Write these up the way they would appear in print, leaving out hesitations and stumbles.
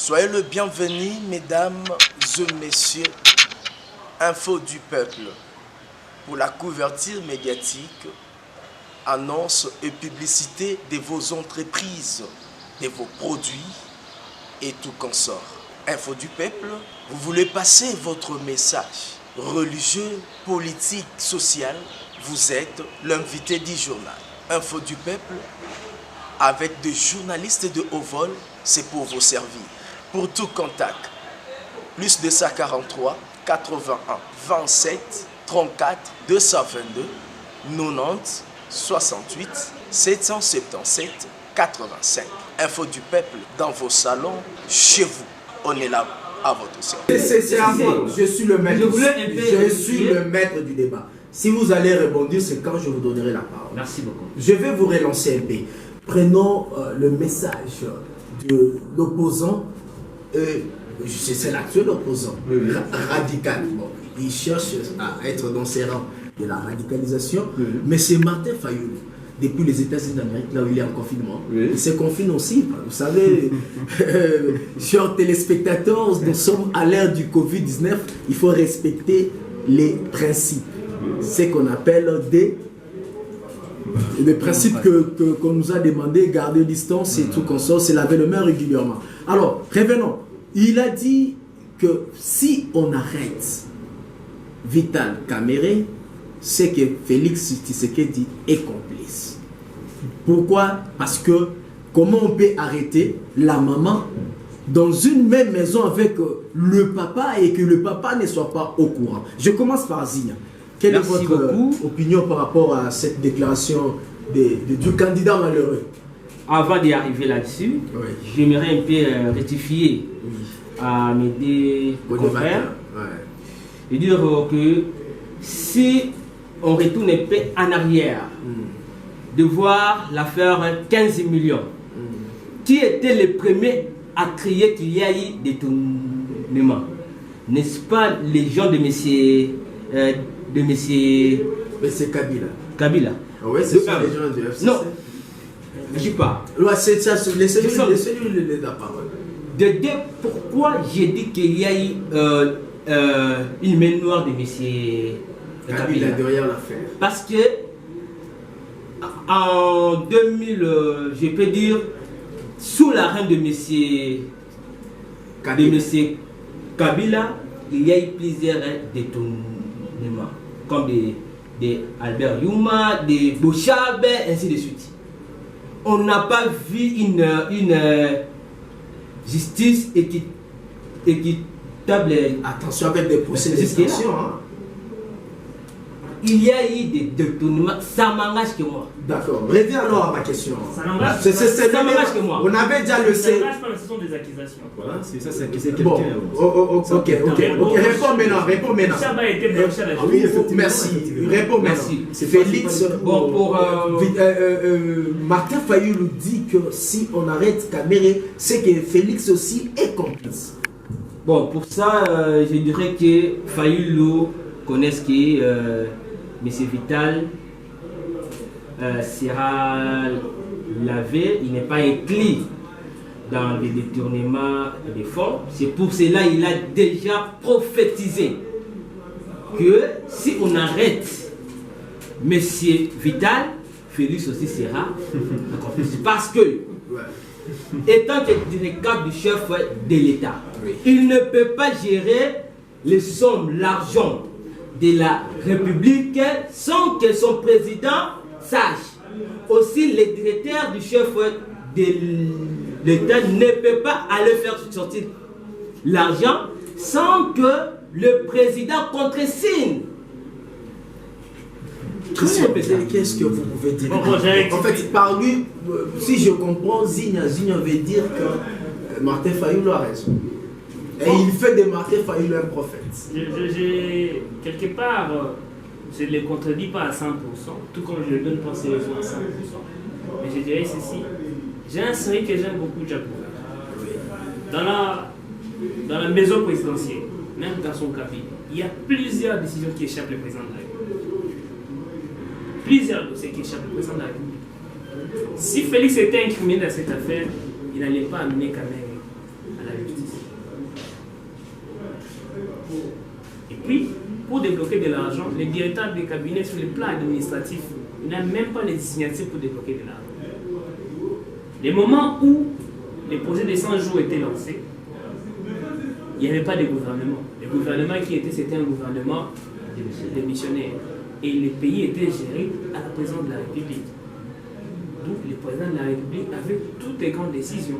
Soyez le bienvenu, mesdames et messieurs, Info du peuple, pour la couverture médiatique, annonce et publicité de vos entreprises, de vos produits et tout consort. Info du peuple, vous voulez passer votre message religieux, politique, social, vous êtes l'invité du journal. Info du peuple, avec des journalistes de haut vol, c'est pour vous servir. Pour tout contact, plus 243 81 27 34 222 90 68 777 85. Info du peuple dans vos salons, chez vous. On est là à votre service. C'est à moi. Je suis le maître. Je suis le maître du débat. Si vous allez rebondir, c'est quand je vous donnerai la parole. Merci beaucoup. Je vais vous relancer un peu. Prenons le message de l'opposant. C'est l'actuel opposant, radical. Bon, il cherche à être dans ses rangs de la radicalisation. Mais c'est Martin Fayoulou, depuis les États-Unis d'Amérique, là où il est en confinement. Il se confine aussi. Vous savez, chers téléspectateurs, nous sommes à l'ère du Covid-19. Il faut respecter les principes. Ce qu'on appelle les principes qu'on nous a demandé, garder distance et tout consort, c'est laver les mains régulièrement. Alors, revenons. Il a dit que si on arrête Vital Kamerhe, c'est que Félix Tshisekedi est complice. Pourquoi? Parce que comment on peut arrêter la maman dans une même maison avec le papa et que le papa ne soit pas au courant? Je commence par Zina. Quelle est votre opinion par rapport à cette déclaration du candidat malheureux? Avant d'y arriver là-dessus, j'aimerais un peu rectifier à mes deux confrères et dire que si on retourne un peu en arrière, de voir l'affaire 15 millions, qui était le premier à crier qu'il y a eu détournement? N'est-ce pas les gens de monsieur Kabila? Kabila. Oui, c'est ça les gens du FCC. Non, je dis pas. Ouais, c'est ça, laissez-lui la parole. De deux, pourquoi j'ai dit qu'il y a eu une main noire de monsieur Kabila derrière l'affaire? Parce que en 2000, je peux dire, sous la reine de monsieur Kabila, il y a eu plusieurs détournements, comme des Albert Youma, des Bochabe, ainsi de suite. On n'a pas vu une justice équitable. Attention avec des procès d'extension. Il y a eu des détournements, ça m'engage que moi. D'accord. Reviens alors à ma question. Ça m'engage que moi. On avait déjà le Ça m'engage pas, mais ce sont des accusations. Voilà, c'est ça, c'est quelqu'un. Bon, ok. Réponds maintenant. Ça va être blanchi à la Oui, merci. Réponds maintenant. Félix, Martin Fayoulou dit que si on arrête Kamerhe, c'est que Félix aussi est complice. Bon, pour ça, je dirais que Fayoulou connaît ce qui est M. Vital sera lavé, il n'est pas inclus dans les détournements des fonds. C'est pour cela qu'il a déjà prophétisé que si on arrête M. Vital, Félix aussi sera complice. Parce que, étant directeur du chef de l'État, il ne peut pas gérer les sommes, l'argent de la République sans que son président sache. Aussi, le directeur du chef de l'État ne peut pas aller faire sortir l'argent sans que le président contresigne. Qu'est-ce que vous pouvez dire? En fait, par lui, si je comprends, Zina veut dire que Martin Fayoulou a raison. Et il fait de Martin Fayoulou un prophète. Quelque part, je ne les contredis pas à 100%, tout comme je ne donne pas ces raisons à 100%. Mais je dirais ceci. J'ai un série que j'aime beaucoup, Jaco. Dans la maison présidentielle, même dans son cabinet, il y a plusieurs décisions qui échappent le président de la République. Plusieurs dossiers qui échappent le président de la République. Si Félix était incriminé dans cette affaire, il n'allait pas amener Kamerhe à la justice. puis, pour débloquer de l'argent, les directeurs des cabinets sur le plan administratif, ils n'ont même pas les signatures pour débloquer de l'argent. Les moments où les projets des 100 jours étaient lancés, il n'y avait pas de gouvernement. Le gouvernement qui était, c'était un gouvernement démissionnaire. Et le pays était géré à la présidence de la République. Donc le président de la République avait toutes les grandes décisions.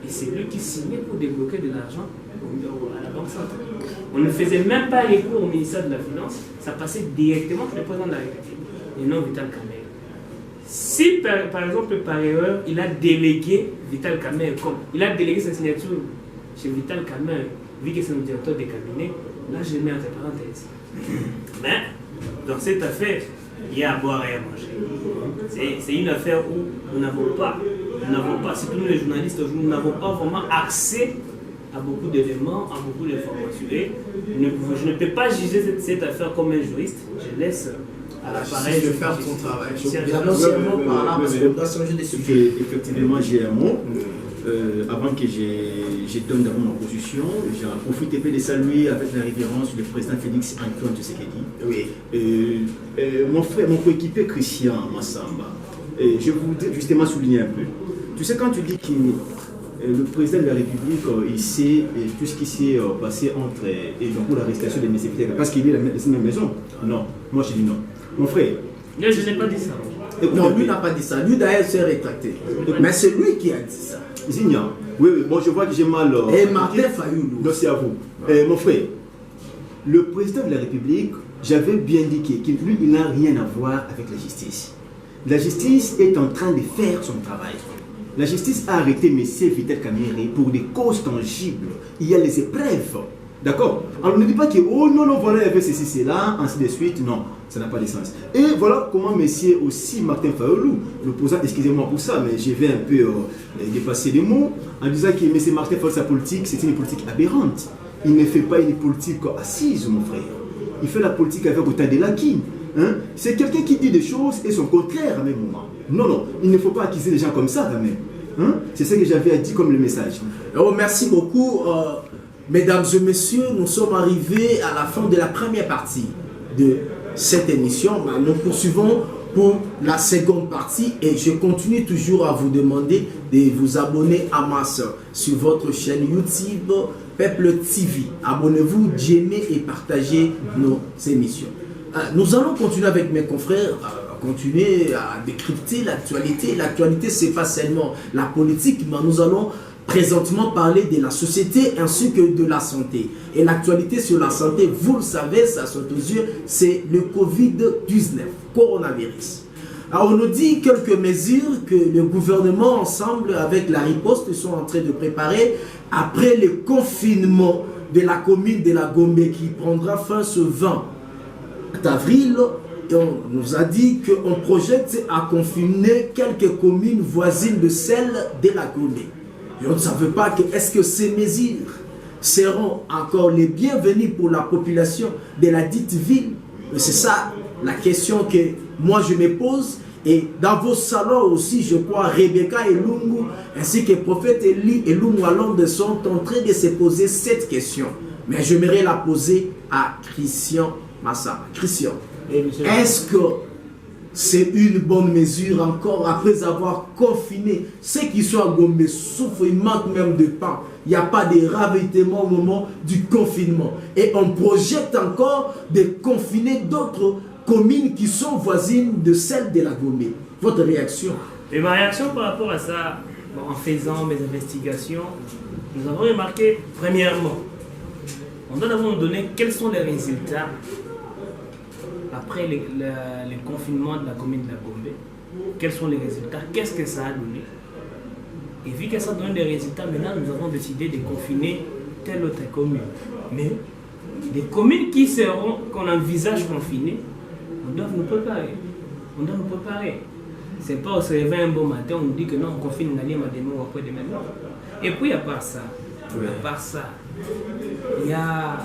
Et c'est lui qui signait pour débloquer de l'argent à la Banque centrale. On ne faisait même pas recours au ministère de la Finance, ça passait directement chez le président de la République, et non Vital Kamerhe. Si par exemple par erreur, il a délégué Vital Kamerhe, comme il a délégué sa signature chez Vital Kamerhe, vu que c'est le directeur des cabinets, là je mets entre parenthèses. Mais dans cette affaire, il y a à boire et à manger. C'est une affaire où nous n'avons pas, surtout nous les journalistes, nous n'avons pas vraiment accès à beaucoup d'éléments, à beaucoup d'informations. Et je ne peux pas juger cette affaire comme un juriste. Je laisse à l'appareil de faire son travail. Effectivement, j'ai un mot. Avant que je donne d'abord ma position, j'en profite de saluer avec la révérence le président Félix Antoine Tshisekedi. Oui. Mon frère, mon coéquipier Christian Massamba. Je voudrais justement souligner un peu. Tu sais, quand tu dis que le président de la République, il sait tout ce qui s'est passé entre et donc l'arrestation des médecins, parce qu'il est dans la même maison. Non, moi je dis non. Mon frère. Non, je n'ai pas dit ça. Non, lui n'a pas dit ça. Lui d'ailleurs s'est rétracté. Mais c'est lui qui a dit ça. Zigna. Oui, bon, je vois que j'ai mal. Et Martin Fayoulou. Non, c'est à vous. Mon frère, le président de la République, j'avais bien indiqué que lui, il n'a rien à voir avec la justice. La justice est en train de faire son travail. La justice a arrêté M. Vital Kamerhe pour des causes tangibles. Il y a les épreuves. D'accord? Alors ne dis pas que, oh non, non, voilà, il y avait ceci, cela, ainsi de suite. Non, ça n'a pas de sens. Et voilà comment M. aussi Martin Fayoulou, l'opposant, excusez-moi pour ça, mais je vais un peu dépasser les mots, en disant que M. Martin Fayoulou, sa politique, c'est une politique aberrante. Il ne fait pas une politique assise, mon frère. Il fait la politique avec autant de lacunes. Hein? C'est quelqu'un qui dit des choses et son contraire à même moment. Non, non, il ne faut pas accuser les gens comme ça quand même. Hein? C'est ce que j'avais à dire comme le message. Oh, merci beaucoup. Mesdames et messieurs, nous sommes arrivés à la fin de la première partie de cette émission. Nous poursuivons pour la seconde partie et je continue toujours à vous demander de vous abonner à masse sur votre chaîne YouTube Peuple TV. Abonnez-vous, aimez et partagez nos émissions. Nous allons continuer avec mes confrères, continuer à décrypter l'actualité. L'actualité, ce n'est pas seulement la politique, mais nous allons présentement parler de la société ainsi que de la santé. Et l'actualité sur la santé, vous le savez, ça saute aux yeux, c'est le Covid-19, coronavirus. Alors on nous dit quelques mesures que le gouvernement, ensemble avec la riposte, sont en train de préparer après le confinement de la commune de la Gombe qui prendra fin ce 20 d'avril. Et on nous a dit qu'on projette à confiner quelques communes voisines de celles de la Gombe. Et on ne savait pas que est-ce que ces mesures seront encore les bienvenues pour la population de la dite ville. C'est ça la question que moi je me pose. Et dans vos salons aussi, je crois, Rebecca et Lungu, ainsi que prophète Eli et Lungu Alonde sont en train de se poser cette question. Mais j'aimerais la poser à Christian Massa. Christian, est-ce que c'est une bonne mesure encore après avoir confiné ceux qui sont à Gombe souffrent, ils manquent même de pain. Il n'y a pas de ravitaillement au moment du confinement. Et on projette encore de confiner d'autres communes qui sont voisines de celles de la Gombe. Votre réaction? Et ma réaction par rapport à ça, en faisant mes investigations, nous avons remarqué, premièrement, on doit d'abord nous donner quels sont les résultats après le confinement de la commune de la Gombe. Quels sont les résultats? Qu'est-ce que ça a donné? Et vu que ça donne des résultats, maintenant nous avons décidé de confiner telle autre commune. Mais les communes qu'on envisage confiner, on doit nous préparer. On doit nous préparer. C'est pas on se réveille un bon matin, on nous dit que non, on confine Ngaliema demain ou après demain. Et puis à part ça, il y a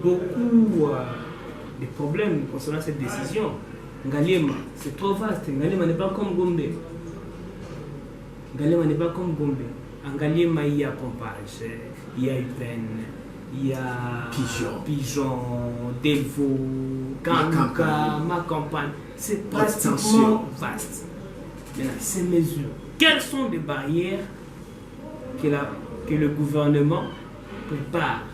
beaucoup de problèmes concernant cette décision. Ngaliema, c'est trop vaste. Ngaliema n'est pas comme Gombe. Ngaliema n'est pas comme Gombe. En Ngaliema, il y a pompage, il y a UPN, il y a Pigeon, Delvaux, Kanouka, ma campagne. C'est pratiquement vaste. Maintenant, ces mesures, quelles sont les barrières que le gouvernement prépare?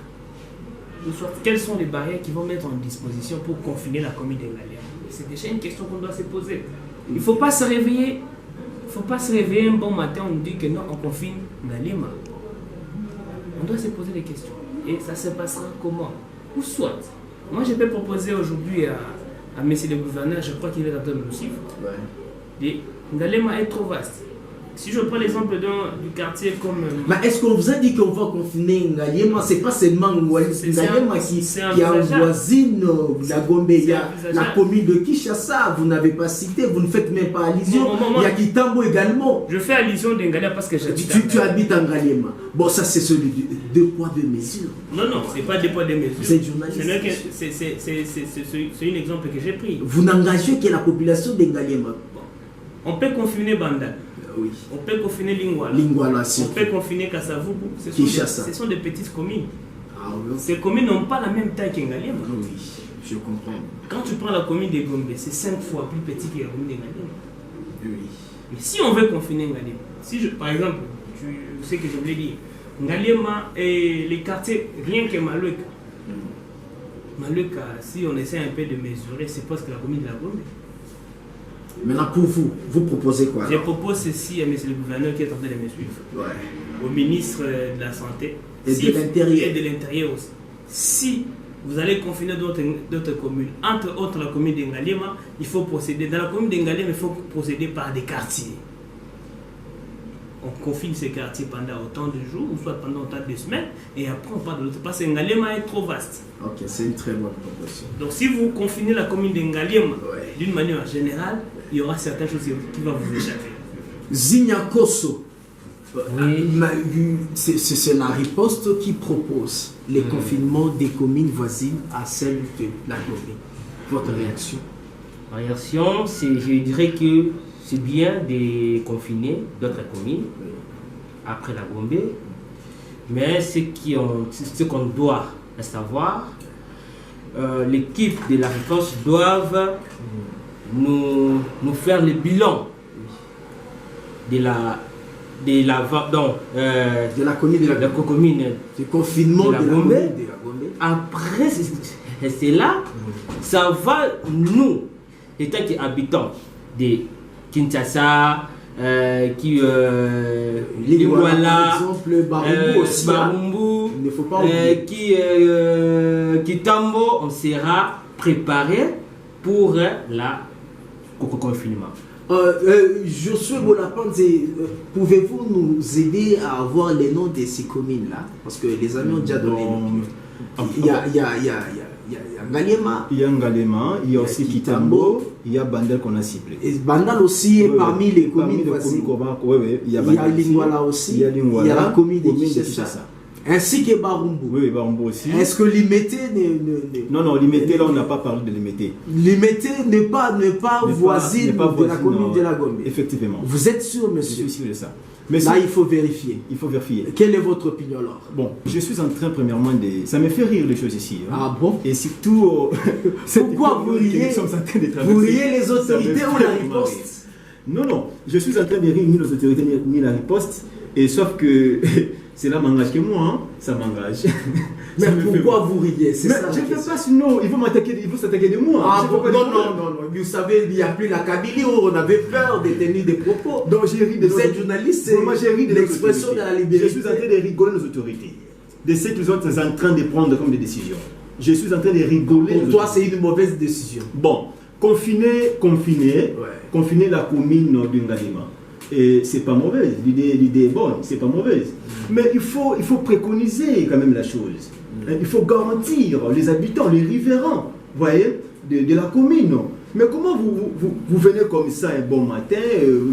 Ou soit, quelles sont les barrières qu'ils vont mettre en disposition pour confiner la commune d'Engalema? C'est déjà une question qu'on doit se poser. Il ne faut pas se réveiller. Un bon matin, on nous dit que non, on confine Ngalema. On doit se poser des questions. Et ça se passera comment? Ou soit, moi je peux proposer aujourd'hui à monsieur le gouverneur, je crois qu'il est en train de nous suivre. Et Ngalema est trop vaste. Si je prends l'exemple du quartier comme... Mais est-ce qu'on vous a dit qu'on va confiner Ngalema? C'est pas seulement Ngalema qui avoisine la Gombe. Il y a la commune de Kinshasa, vous n'avez pas cité, vous ne faites même pas allusion. Il y a Kitambo également. Je fais allusion d'Engalema parce que j'habite tu habites en Ngalema. Bon, ça c'est celui de deux poids, deux mesures. Non, c'est pas deux poids, deux mesures. Vous êtes journaliste. C'est un exemple que j'ai pris. Vous n'engagez que la population d'Engalema. On peut confiner Banda. Oui. On peut confiner Lingwala. On peut confiner Kassavubu. Ce sont des petites communes. Ah, oui. Ces communes n'ont pas la même taille qu'Engalema. Oui, je comprends. Quand tu prends la commune de Gombe, c'est 5 fois plus petit que la commune d'Engalema. Oui. Mais si on veut confiner Ngalema, par exemple, tu sais que je voulais dire, Ngalema et les quartiers, rien que Maluka. Maluka, si on essaie un peu de mesurer, c'est presque la commune de la Gombe. Maintenant, pour vous, vous proposez quoi? Je propose ceci à M. le gouverneur qui est en train de me suivre, au ministre de la Santé et de l'Intérieur. Et de l'Intérieur aussi. Si vous allez confiner d'autres communes, entre autres la commune d'Engalema, il faut procéder. Dans la commune d'Engalema, il faut procéder par des quartiers. On confine ces quartiers pendant autant de jours, ou soit pendant autant de semaines, et après on part de l'autre. Parce que Ngalema est trop vaste. Ok, c'est une très bonne proposition. Donc si vous confinez la commune d'Engalema d'une manière générale, il y aura certaines choses qui vont vous échapper. Zignakoso, c'est la riposte qui propose les confinements des communes voisines à celle de la Gombe. Votre réaction? Ma réaction, je dirais que c'est bien de confiner d'autres communes après la Gombe, mais ce qu'on doit savoir, l'équipe de la riposte doivent nous faire le bilan de la commune de la commune du confinement de la Gombe. Après cela, ça va nous, étant qu'habitants de Kinshasa, Lingwala, par exemple, Barumbu, il ne faut pas oublier. Kitambo, on sera préparé pour la confinement. Josué Bolapanze, pouvez-vous nous aider à avoir les noms de ces communes-là? Parce que les amis ont déjà donné. Il y a Ngalema. Il y a Ngalema, il y a aussi Kitambo, il y a Bandal qu'on a ciblé. Et Bandal aussi est parmi les communes voisines. Il y a Lingwala aussi. Il y a la commune de Kinshasa. Ainsi que Barumbu. Oui, Barumbu aussi. Est-ce que Limete Non, Limete, là on n'a pas parlé de Limete. Limete n'est pas voisine de la commune de la Gombe. Effectivement. Vous êtes sûr, monsieur? Je suis sûr de ça. Mais là, il faut vérifier. Il faut vérifier. Quelle est votre opinion alors? Bon, je suis en train, premièrement, ça me fait rire les choses ici. Hein. Ah bon? Et surtout, pourquoi vous riez? Vous riez les autorités ou la riposte? Non, je suis en train de rire ni les autorités ni la riposte. Et sauf que cela m'engage que moi, hein, ça m'engage. Mais pourquoi vous riez? Je ne fais pas, sinon il faut s'attaquer de moi. Ah bon, non. Vous savez, il n'y a plus la Kabylie où on avait peur de tenir des propos. Donc j'ai ri de vous êtes journaliste, c'est l'expression de la liberté. Je suis en train de rigoler nos autorités, de ce qu'ils sont en train de prendre comme des décisions. Je suis en train de rigoler. Pour toi, c'est une mauvaise décision. Bon, confiner la commune de Ngalema. Et c'est pas mauvaise, l'idée est bonne, c'est pas mauvaise. Mais il faut préconiser quand même la chose. Il faut garantir les habitants, les riverains, voyez, de la commune. Mais comment vous venez comme ça un bon matin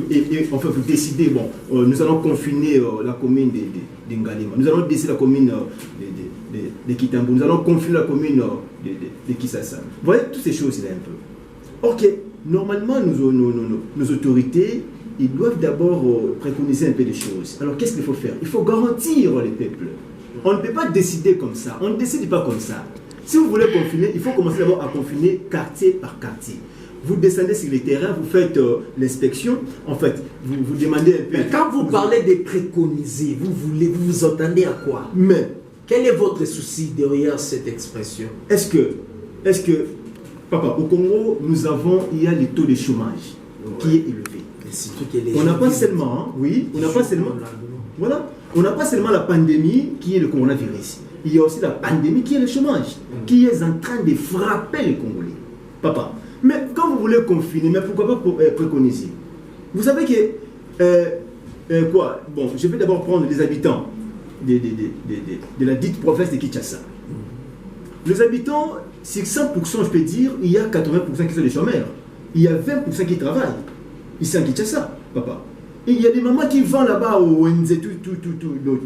et enfin vous décidez, bon, nous allons confiner la commune de Ngalema, nous allons décider la commune de Kitambo, nous allons confiner la commune de Kinshasa. Vous voyez toutes ces choses-là un peu. Ok, normalement nos autorités, ils doivent d'abord préconiser un peu des choses. Alors qu'est-ce qu'il faut faire? Il faut garantir les peuples. On ne peut pas décider comme ça. On ne décide pas comme ça. Si vous voulez confiner, il faut commencer d'abord à confiner quartier par quartier. Vous descendez sur les terrains, vous faites l'inspection. En fait, vous demandez un peu. Mais quand vous parlez de préconiser, vous entendez à quoi? Mais quel est votre souci derrière cette expression? Est-ce que, papa, au Congo, il y a le taux de chômage qui est élevé. On n'a pas seulement, on n'a pas seulement la pandémie qui est le coronavirus. Il y a aussi la pandémie qui est le chômage, qui est en train de frapper les Congolais. Papa, mais quand vous voulez confiner, mais pourquoi pas préconiser? Vous savez que, bon, je vais d'abord prendre les habitants de la dite province de Kinshasa. Les habitants, sur 100%, je peux dire, il y a 80% qui sont des chômeurs. Il y a 20% qui travaillent. Ici en Kinshasa, papa. Et il y a des mamans qui vont là-bas au ONZ,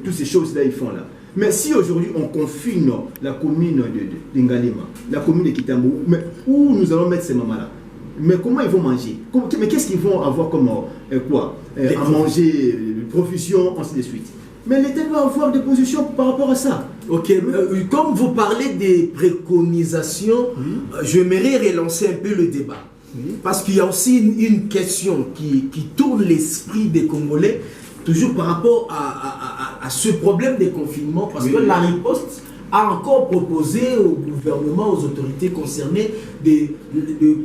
toutes ces choses-là, ils font là. Mais si aujourd'hui on confine la commune de Ngalema, la commune de Kitambo, mais où nous allons mettre ces mamans-là? Mais comment ils vont manger? Mais qu'est-ce qu'ils vont avoir comme à manger, profusion, ainsi de suite? Mais l'État doit avoir des positions par rapport à ça. Ok, comme vous parlez des préconisations, j'aimerais relancer un peu le débat. Parce qu'il y a aussi une question qui tourne l'esprit des Congolais, toujours par rapport à ce problème des confinements, parce que la riposte a encore proposé au gouvernement, aux autorités concernées, de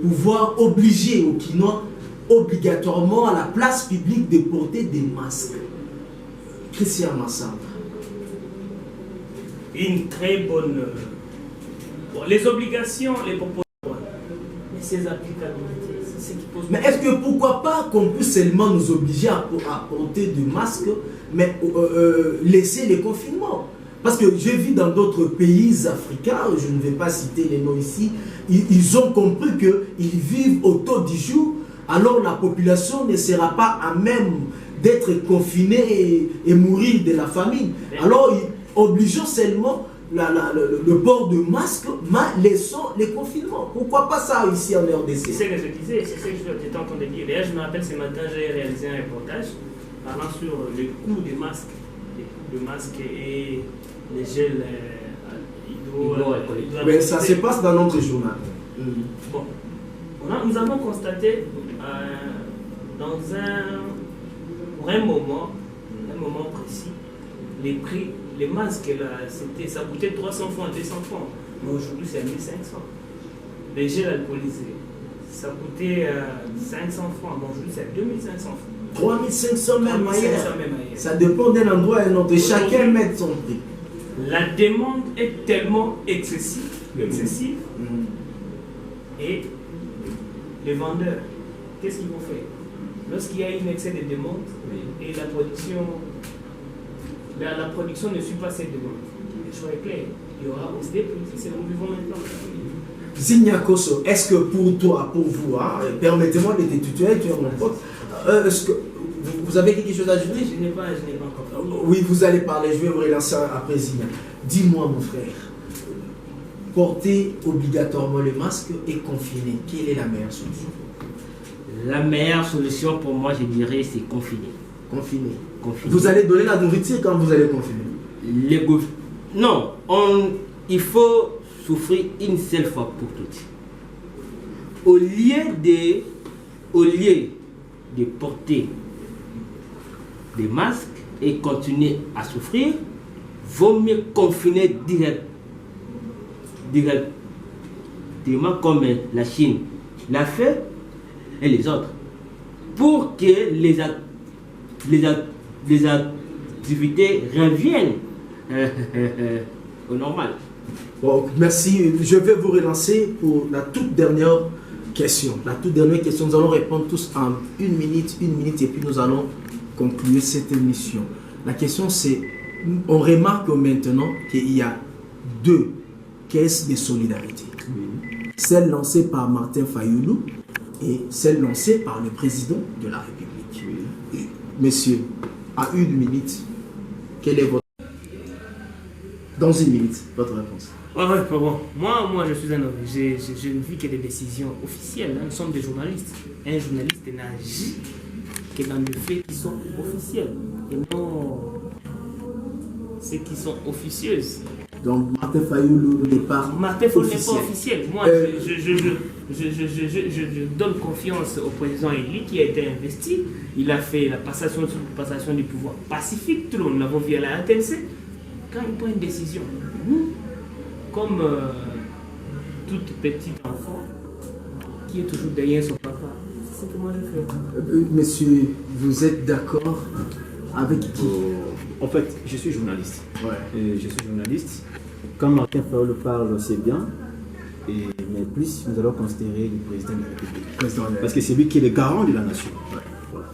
pouvoir obliger aux Kinois obligatoirement à la place publique de porter des masques. Christian Massamba. Une très bonne... Bon, les obligations, les propositions, mais ces applicabilités, c'est ce qui pose... Mais est-ce que pourquoi pas qu'on puisse seulement nous obliger à porter des masques, mais laisser les confinements? Parce que j'ai vu dans d'autres pays africains, je ne vais pas citer les noms ici, ils ont compris qu'ils vivent au taux du jour, alors la population ne sera pas à même d'être confinée et mourir de la famine. Alors, obligeons seulement le port de masque, mais laissons les confinements. Pourquoi pas ça ici en RDC? C'est ce que je disais, c'est ce que j'étais en train de dire. D'ailleurs, je me rappelle ce matin, j'ai réalisé un reportage parlant sur le coût des masques. Les masques et les gels hydroalcooliques. Mais ça se passe dans notre journal. Bon, nous avons constaté pour un moment précis, les prix, les masques, là, ça coûtait 300 francs, 200 francs. Mais aujourd'hui, c'est à 1500. Les gels alcoolisés, ça coûtait 500 francs. Mais aujourd'hui, c'est à 2500 francs. 3500 même ailleurs. Ça dépend d'un endroit à un autre. Chacun met son prix. La demande est tellement excessive. Et les vendeurs, qu'est-ce qu'ils vont faire? Lorsqu'il y a un excès de demande et la production ne suit pas cette demande, le choix est clair. Il y aura aussi des prix. C'est ce que nous vivons maintenant. Zigna Kosso, est-ce que pour toi, pour vous, permettez-moi de te tutoyer, tu es mon pote, est-ce que vous avez quelque chose à ajouter? Je n'ai pas encore. Oui, vous allez parler, je vais vous relancer après Zigna. Dis-moi, mon frère, porter obligatoirement le masque et confiner, quelle est la meilleure solution? La meilleure solution pour moi, je dirais, c'est confiner. Confiner. Vous allez donner la nourriture quand vous allez confiner? Non, il faut souffrir une seule fois pour toutes. Au lieu de porter des masques et continuer à souffrir, vaut mieux confiner directement comme la Chine l'a fait et les autres, pour que les activités reviennent au normal. Bon, merci. Je vais vous relancer pour la toute dernière question. Nous allons répondre tous en une minute, et puis nous allons conclure cette émission. La question c'est, on remarque maintenant qu'il y a deux caisses de solidarité. Celle lancée par Martin Fayoulou et celle lancée par le président de la République. Messieurs, à une minute, quelle est votre... Dans une minute, votre réponse. Bon. Moi, je suis un homme. Je ne vis que des décisions officielles. Nous sommes des journalistes. Un journaliste n'agit que dans les faits qui sont officiels. Et non ceux qui sont officieuses. Donc Martin Fayoulou n'est pas Martin Fayoulou n'est pas officiel. officiel. Moi, je donne confiance au président élu qui a été investi. Il a fait la passation du pouvoir pacifique. Tout le monde, nous l'avons vu à la RTNC. Quand il prend une décision, nous, comme toute petite enfant qui est toujours derrière son papa, c'est ce que moi je fais. Monsieur, vous êtes d'accord avec qui? En fait, je suis journaliste. Ouais. Je suis journaliste. Quand Martin Fayoulou parle, c'est bien. Mais plus, nous allons considérer le président de la République. Parce que c'est lui qui est le garant de la nation. Ouais. Voilà.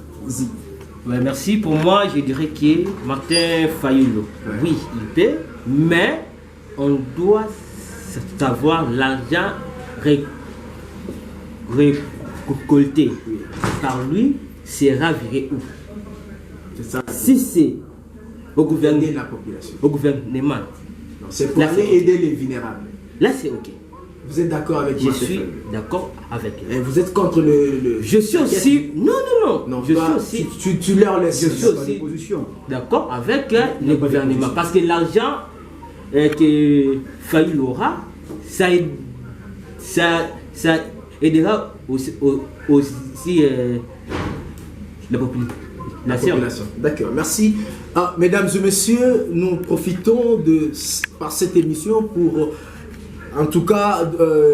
Ouais, merci. Pour moi, je dirais que Martin Fayoulou, oui, il paie, mais on doit savoir l'argent récolté par lui sera viré où? C'est ça. Si c'est au gouvernement, La population. C'est pour Là, aller c'est aider les vulnérables. là c'est ok. Vous êtes d'accord avec Je Martin suis Fayoulou? d'accord avec Et elle. vous êtes contre le... Je suis aussi. Non. Non, Je pas- suis aussi tu leur laisses. Je suis aussi Position. d'accord avec le gouvernement. Parce que l'argent que Fayoulou aura, ça aidera aussi la population. La population. D'accord, merci. Ah, mesdames et messieurs, nous profitons par cette émission pour, en tout cas,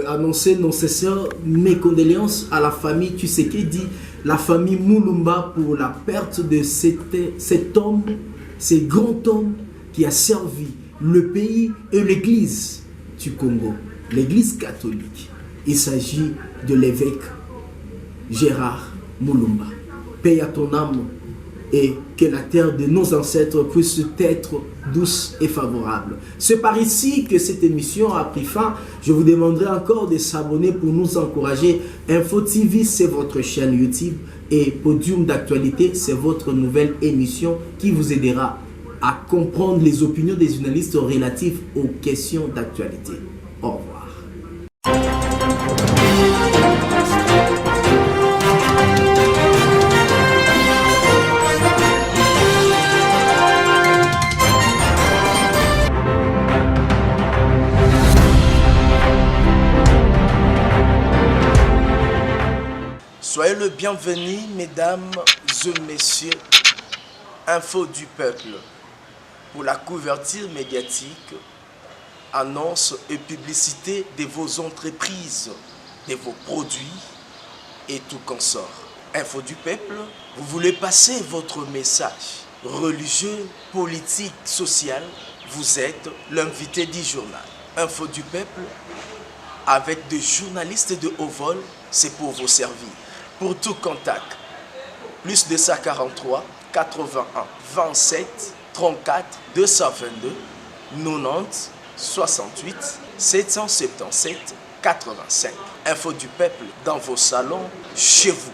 annoncer nos sincères mes condoléances à la famille Tshisekedi, la famille Mulumba pour la perte de cet homme, ce grand homme qui a servi le pays et l'église du Congo, l'église catholique. Il s'agit de l'évêque Gérard Mulumba. Paix à ton âme et que la terre de nos ancêtres puisse être douce et favorable. C'est par ici que cette émission a pris fin. Je vous demanderai encore de s'abonner pour nous encourager. Info TV, c'est votre chaîne YouTube et Podium d'actualité, c'est votre nouvelle émission qui vous aidera à comprendre les opinions des journalistes relatives aux questions d'actualité. Au revoir. Soyez le bienvenu, mesdames et messieurs, Info du peuple, pour la couverture médiatique, annonce et publicité de vos entreprises, de vos produits et tout consort. Info du peuple, vous voulez passer votre message religieux, politique, social, vous êtes l'invité du journal. Info du peuple, avec des journalistes de haut vol, c'est pour vous servir. Pour tout contact, plus 243 81 27 34 222 90 68 777 85. Info du peuple dans vos salons, chez vous.